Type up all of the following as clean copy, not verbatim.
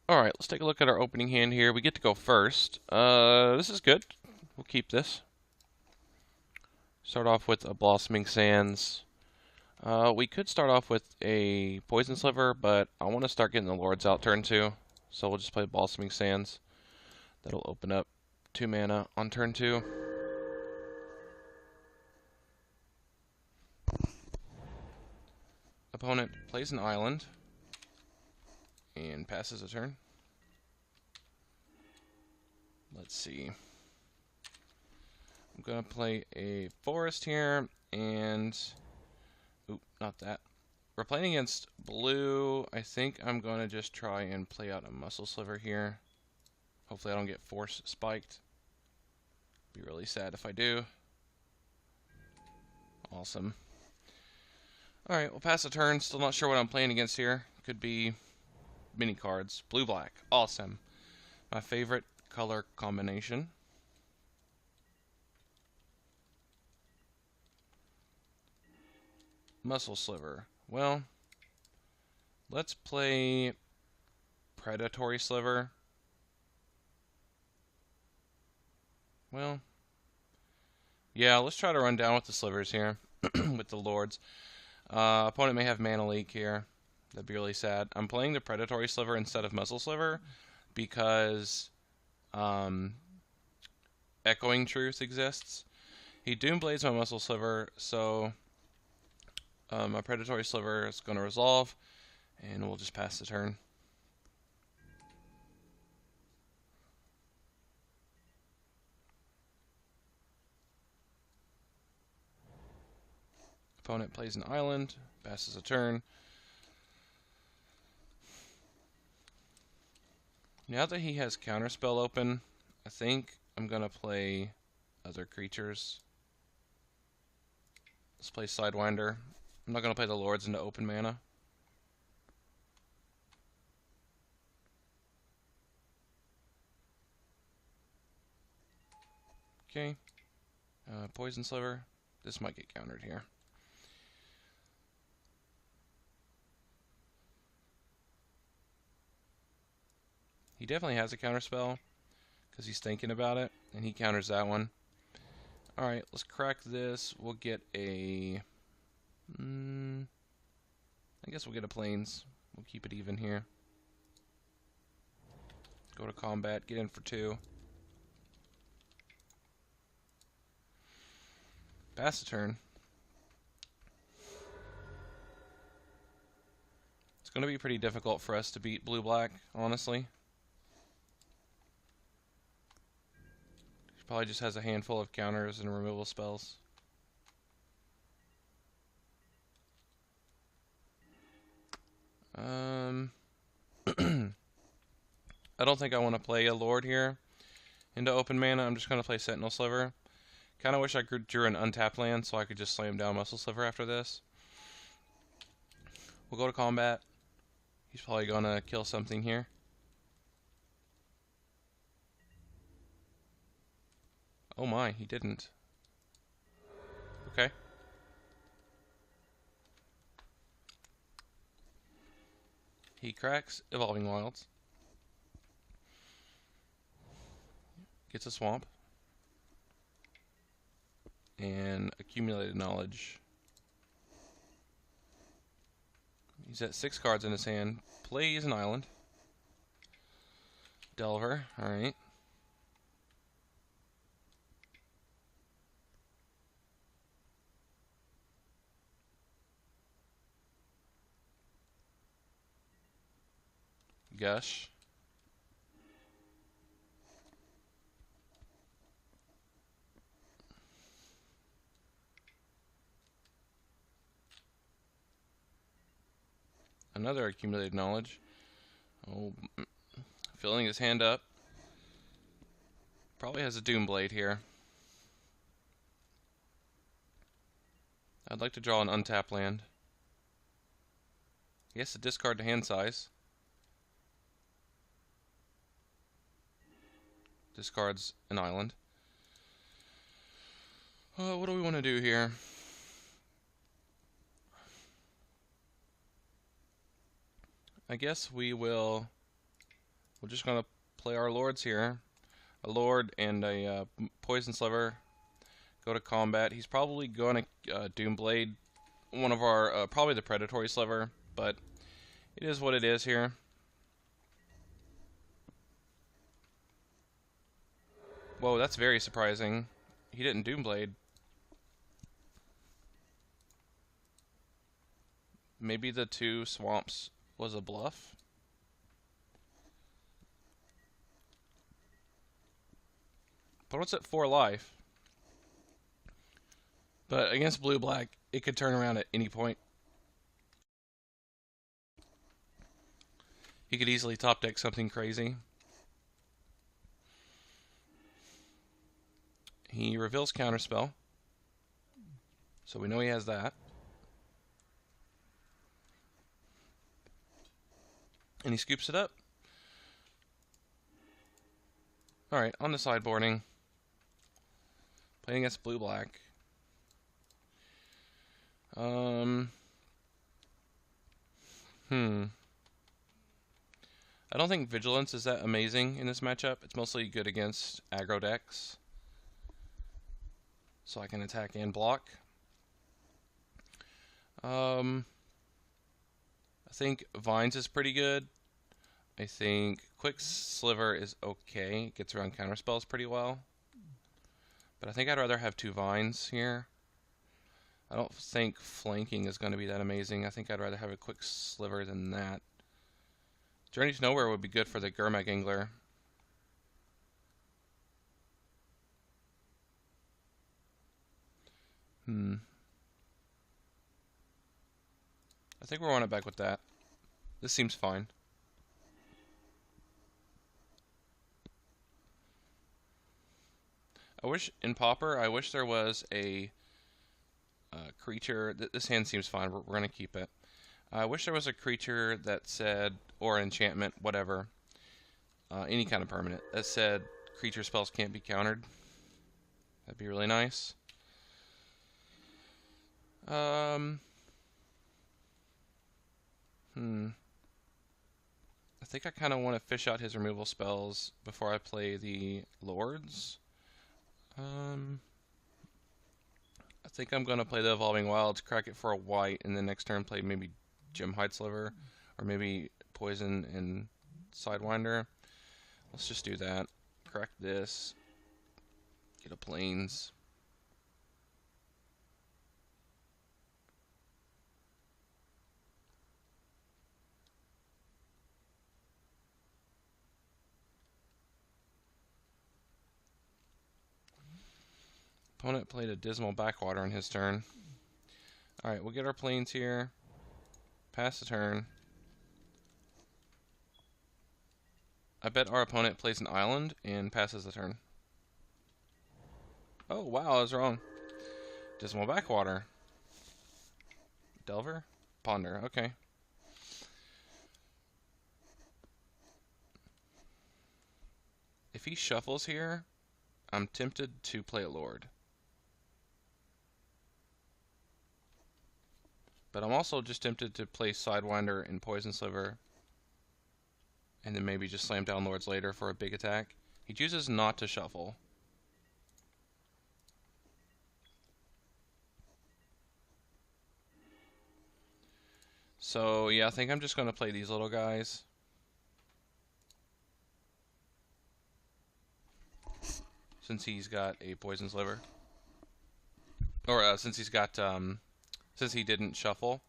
Alright, let's take a look at our opening hand here. We get to go first. This is good. We'll keep this. Start off with a Blossoming Sands. We could start off with a Poison Sliver, but I want to start getting the Lords out turn 2. So we'll just play Blossoming Sands. That'll open up 2 mana on turn 2. Opponent plays an island and passes a turn. Let's see. I'm going to play a forest here, and... Oop, not that. We're playing against blue. I think I'm going to just try and play out a Muscle Sliver here. Hopefully I don't get force spiked. Be really sad if I do. Awesome. Alright, we'll pass a turn. Still not sure what I'm playing against here. Could be mini cards. Blue-black. Awesome. My favorite color combination. Muscle Sliver. Well, let's play Predatory Sliver. Well, yeah, let's try to run down with the slivers here, with the lords. Opponent may have mana leak here. That'd be really sad. I'm playing the Predatory Sliver instead of Muscle Sliver because Echoing Truth exists. He Doomblades my Muscle Sliver, so my Predatory Sliver is going to resolve, and we'll just pass the turn. Opponent plays an island, passes a turn. Now that he has Counterspell open, I think I'm going to play other creatures. Let's play Sidewinder. I'm not going to play the Lords into open mana. Okay. Poison Sliver. This might get countered here. He definitely has a counterspell because he's thinking about it, and he counters that one. Alright, let's crack this. We'll get a... I guess we'll get a Plains. We'll keep it even here. Go to combat, get in for 2. Pass the turn. It's going to be pretty difficult for us to beat blue-black, honestly. He probably just has a handful of counters and removal spells. I don't think I want to play a Lord here into open mana. I'm just going to play Sentinel Sliver. Kind of wish I drew an untapped land so I could just slam down Muscle Sliver after this. We'll go to combat. He's probably going to kill something here. Oh my, he didn't. Okay. He cracks Evolving Wilds. Gets a swamp. And accumulated knowledge. He's at 6 cards in his hand. Plays an island. Delver, alright. Gush. Another accumulated knowledge. Oh, filling his hand up. Probably has a Doomblade here. I'd like to draw an untapped land. He has to discard to hand size. Discards an island. What do we want to do here? I guess we will we're just going to play our lords here. A lord and a poison sliver. Go to combat. He's probably going to Doomblade one of our, probably the predatory sliver, but it is what it is here. Whoa, that's very surprising. He didn't Doomblade. Maybe the 2 swamps was a bluff? Opponent's at 4 life. But against blue-black, it could turn around at any point. He could easily top deck something crazy. He reveals Counterspell. So we know he has that. And he scoops it up. Alright, on the sideboarding. Playing against blue-black. I don't think Vigilance is that amazing in this matchup. It's mostly good against aggro decks. So I can attack and block. I think Vines is pretty good. I think Quick Sliver is okay. It gets around counterspells pretty well. But I think I'd rather have 2 Vines here. I don't think flanking is going to be that amazing. I think I'd rather have a Quick Sliver than that. Journey to Nowhere would be good for the Gurmag Angler. I think we're on it back with that. This seems fine. I wish, in Pauper, I wish there was a creature. This hand seems fine. We're going to keep it. I wish there was a creature that said, or an enchantment, whatever, any kind of permanent, that said creature spells can't be countered. That'd be really nice. I think I kind of want to fish out his removal spells before I play the Lords. I think I'm going to play the Evolving Wilds, crack it for a white, and then next turn play maybe Gemhide Sliver, or maybe Poison and Sidewinder. Let's just do that. Crack this. Get a Plains. Opponent played a Dismal Backwater on his turn. Alright, we'll get our Plains here. Pass the turn. I bet our opponent plays an island and passes the turn. Oh, wow, I was wrong. Dismal Backwater. Delver? Ponder, okay. If he shuffles here, I'm tempted to play a Lord. But I'm also just tempted to play Sidewinder and Poison Sliver, and then maybe just slam down Lords later for a big attack. He chooses not to shuffle. So yeah, I think I'm just going to play these little guys. Since he's got a Poison Sliver. Or since he's got, since he didn't shuffle.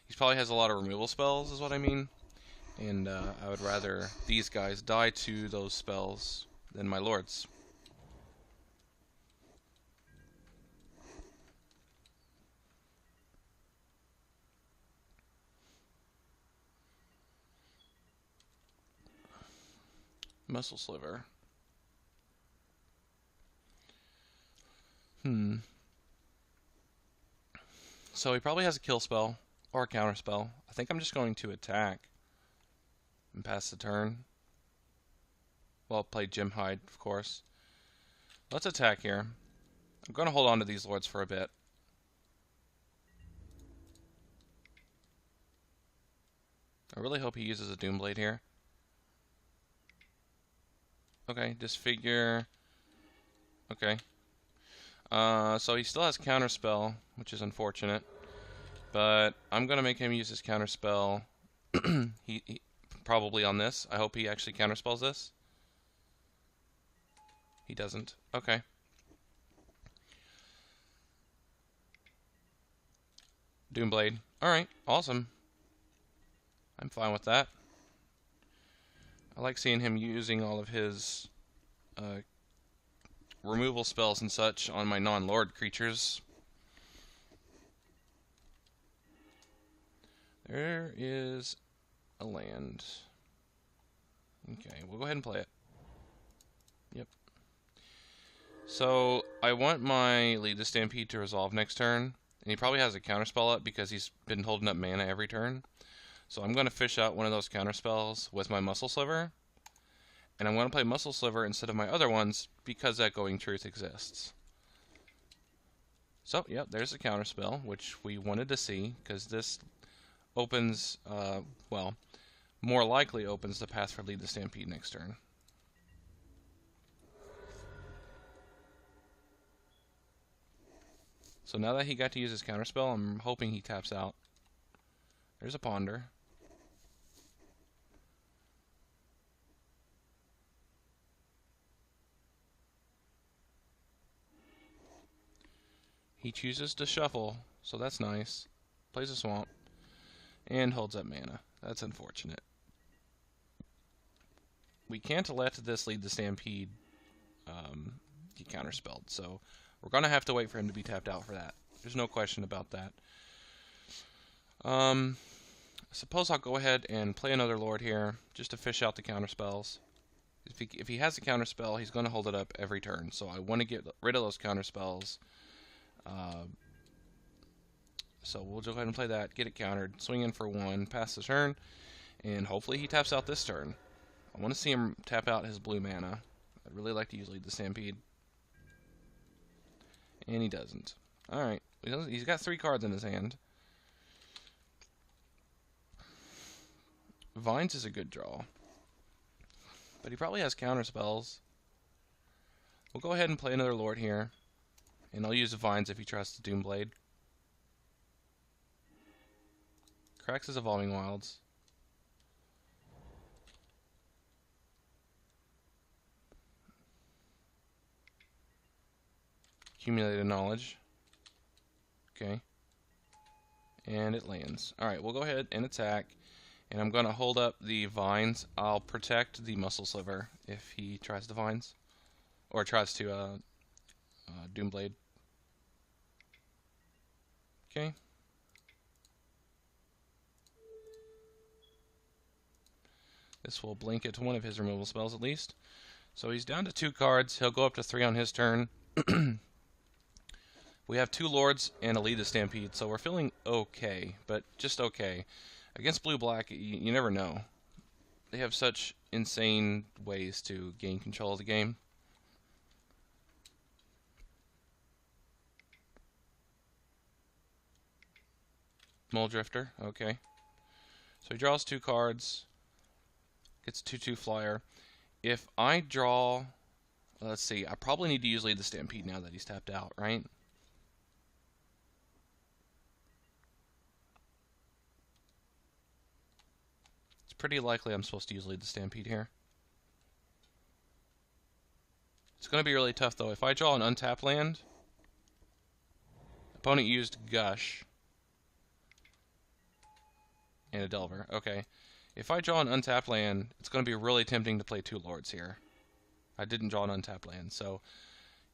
He probably has a lot of removal spells, is what I mean. And I would rather these guys die to those spells than my Lords. Muscle Sliver. So he probably has a kill spell or a counter spell. I think I'm just going to attack and pass the turn. Well, play Gemhide, of course. Let's attack here. I'm going to hold on to these Lords for a bit. I really hope he uses a Doomblade here. Okay, disfigure. Okay. So he still has counterspell, which is unfortunate. But I'm gonna make him use his counterspell. he probably on this. I hope he actually counterspells this. He doesn't. Okay. Doomblade. Alright, awesome. I'm fine with that. I like seeing him using all of his removal spells and such on my non-lord creatures. There is a land. Okay, we'll go ahead and play it. Yep. So, I want my Lead the Stampede to resolve next turn. And he probably has a counterspell up because he's been holding up mana every turn. So I'm going to fish out one of those counterspells with my Muscle Sliver. And I'm going to play Muscle Sliver instead of my other ones because Echoing Truth exists. So, yep, there's a counterspell, which we wanted to see because this opens, well, more likely opens the path for Lead the Stampede next turn. So now that he got to use his counterspell, I'm hoping he taps out. There's a Ponder. He chooses to shuffle, so that's nice. Plays a Swamp, and holds up mana. That's unfortunate. We can't let this Lead the Stampede get counterspelled, so we're going to have to wait for him to be tapped out for that. There's no question about that. I suppose I'll go ahead and play another Lord here, just to fish out the counterspells. If he has a counterspell, he's going to hold it up every turn, so I want to get rid of those counterspells. So we'll go ahead and play that, get it countered, swing in for 1, pass the turn, and hopefully he taps out this turn. I want to see him tap out his blue mana. I'd really like to use Lead the Stampede. And he doesn't. Alright, he's got 3 cards in his hand. Vines is a good draw. But he probably has counterspells. We'll go ahead and play another Lord here. And I'll use Vines if he tries to Doomblade. Cracks his Evolving Wilds. Accumulated Knowledge. Okay. And it lands. Alright, we'll go ahead and attack. And I'm going to hold up the Vines. I'll protect the Muscle Sliver if he tries the Vines. Or tries to Doomblade. Okay. This will blink it to one of his removal spells at least. So he's down to 2 cards. He'll go up to 3 on his turn. We have 2 Lords and a Lead the Stampede, so we're feeling okay, but just okay. Against Blue-Black, you never know. They have such insane ways to gain control of the game. Mole Drifter, okay. So he draws 2 cards, gets a 2/2 flyer. If I draw, let's see, I probably need to use Lead the Stampede now that he's tapped out, right? It's pretty likely I'm supposed to use Lead the Stampede here. It's going to be really tough though. If I draw an untapped land, opponent used Gush and a Delver. Okay. If I draw an untapped land, it's going to be really tempting to play 2 Lords here. I didn't draw an untapped land, so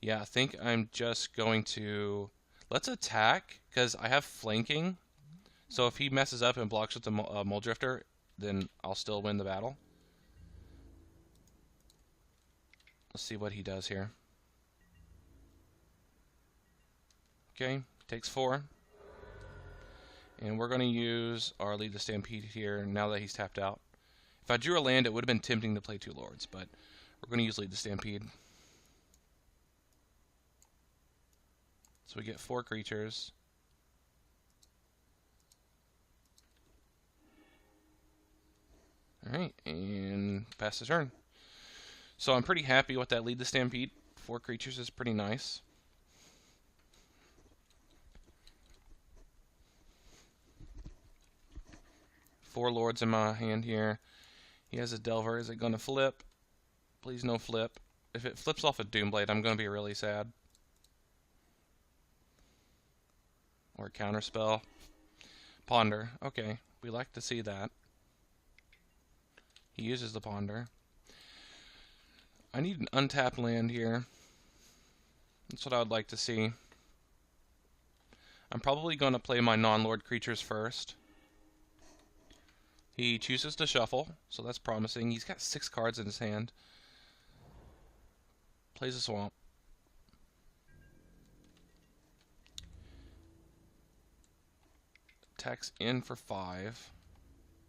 yeah, I think I'm just going to... Let's attack, because I have flanking. So if he messes up and blocks with the Mole Drifter, then I'll still win the battle. Let's see what he does here. Okay, takes 4. And we're going to use our Lead the Stampede here now that he's tapped out. If I drew a land, it would have been tempting to play 2 Lords, but we're going to use Lead the Stampede. So we get 4 creatures. Alright, and pass the turn. So I'm pretty happy with that Lead the Stampede. 4 creatures is pretty nice. Four Lords in my hand here. He has a Delver. Is it going to flip? Please no flip. If it flips off a Doomblade, I'm going to be really sad. Or a Counterspell. Ponder. Okay, we like to see that. He uses the Ponder. I need an untapped land here. That's what I would like to see. I'm probably going to play my non-lord creatures first. He chooses to shuffle, so that's promising. He's got 6 cards in his hand. Plays a swamp. Attacks in for 5.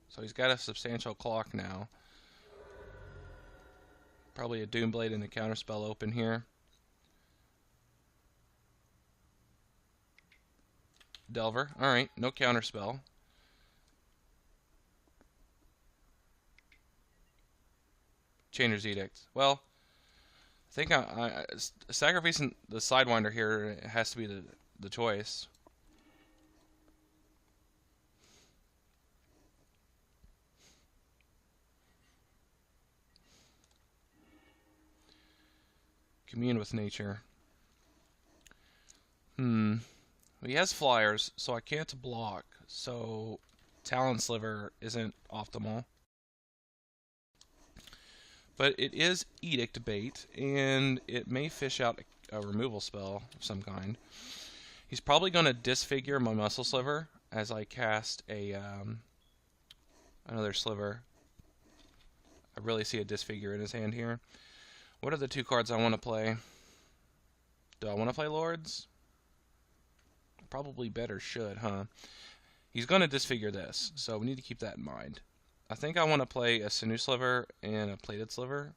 So he's got a substantial clock now. Probably a Doomblade and a Counterspell open here. Delver. Alright, no Counterspell. Chainer's Edict. Well, I think sacrificing the Sidewinder here has to be the choice. Commune with nature. He has flyers, so I can't block. So Talon Sliver isn't optimal. But it is Edict bait, and it may fish out a removal spell of some kind. He's probably going to disfigure my Muscle Sliver as I cast another Sliver. I really see a disfigure in his hand here. What are the 2 cards I want to play? Do I want to play Lords? Probably better should, huh? He's going to disfigure this, so we need to keep that in mind. I think I want to play a Sinew Sliver and a Plated Sliver.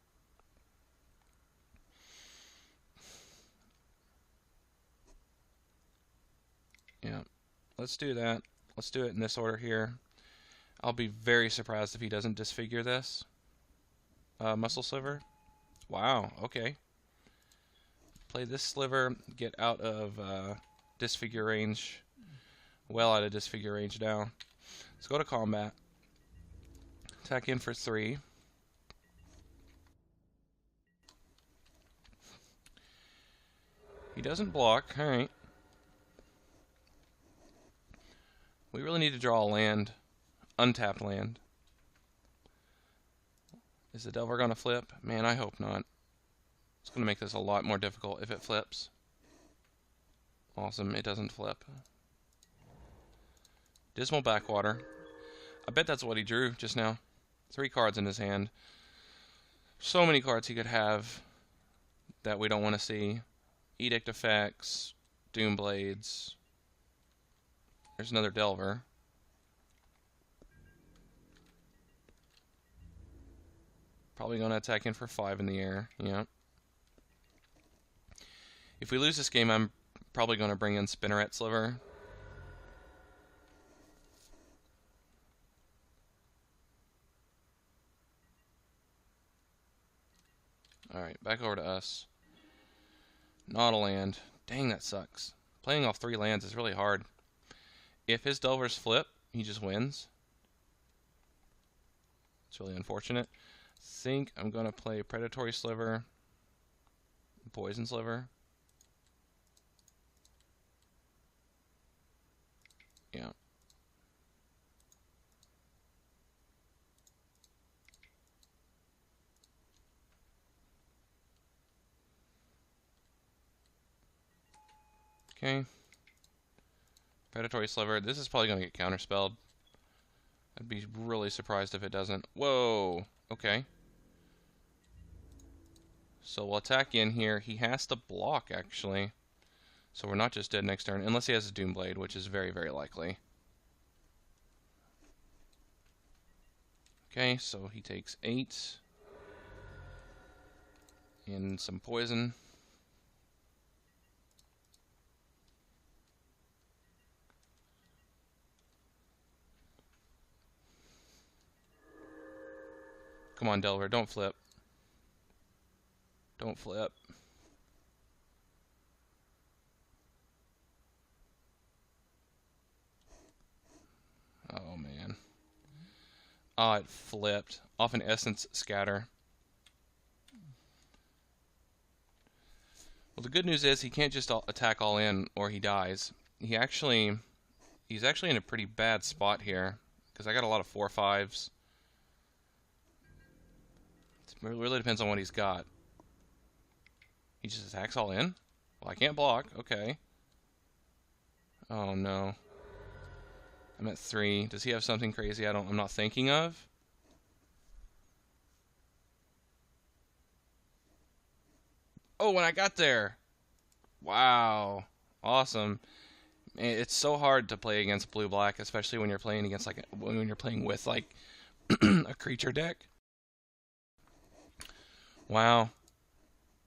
Yeah, let's do that. Let's do it in this order here. I'll be very surprised if he doesn't disfigure this. Muscle Sliver. Wow, okay. Play this Sliver, get out of disfigure range. Well out of disfigure range now. Let's go to combat. Attack in for 3. He doesn't block. Alright. We really need to draw a land. Untapped land. Is the Delver going to flip? Man, I hope not. It's going to make this a lot more difficult if it flips. Awesome, it doesn't flip. Dismal Backwater. I bet that's what he drew just now. 3 cards in his hand. So many cards he could have that we don't want to see. Edict effects, Doomblades. There's another Delver. Probably going to attack in for 5 in the air. Yeah. If we lose this game, I'm probably going to bring in Spinneret Sliver. Alright, back over to us. Not a land. Dang, that sucks. Playing off 3 lands is really hard. If his Delvers flip, he just wins. It's really unfortunate. I think I'm going to play Predatory Sliver, Poison Sliver. Yeah. Okay. Predatory Sliver. This is probably going to get counterspelled. I'd be really surprised if it doesn't. Whoa. Okay. So we'll attack in here. He has to block, actually. So we're not just dead next turn, unless he has a Doomblade, which is very, very likely. Okay, so he takes 8. And some poison. Come on, Delver, don't flip. Don't flip. Oh, man. Oh, it flipped. Off an Essence Scatter. Well, the good news is he can't just attack all in or he dies. He's actually in a pretty bad spot here because I got a lot of 4/5s. It really depends on what he's got. He just attacks all in? Well, I can't block. Okay. Oh, no. I'm at 3. Does he have something crazy I'm not thinking of? Oh, when I got there. Wow. Awesome. It's so hard to play against blue-black, especially when you're playing against when you're playing with like a creature deck. Wow.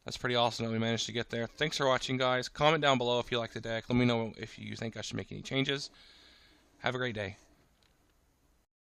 That's pretty awesome that we managed to get there. Thanks for watching, guys. Comment down below if you like the deck. Let me know if you think I should make any changes. Have a great day.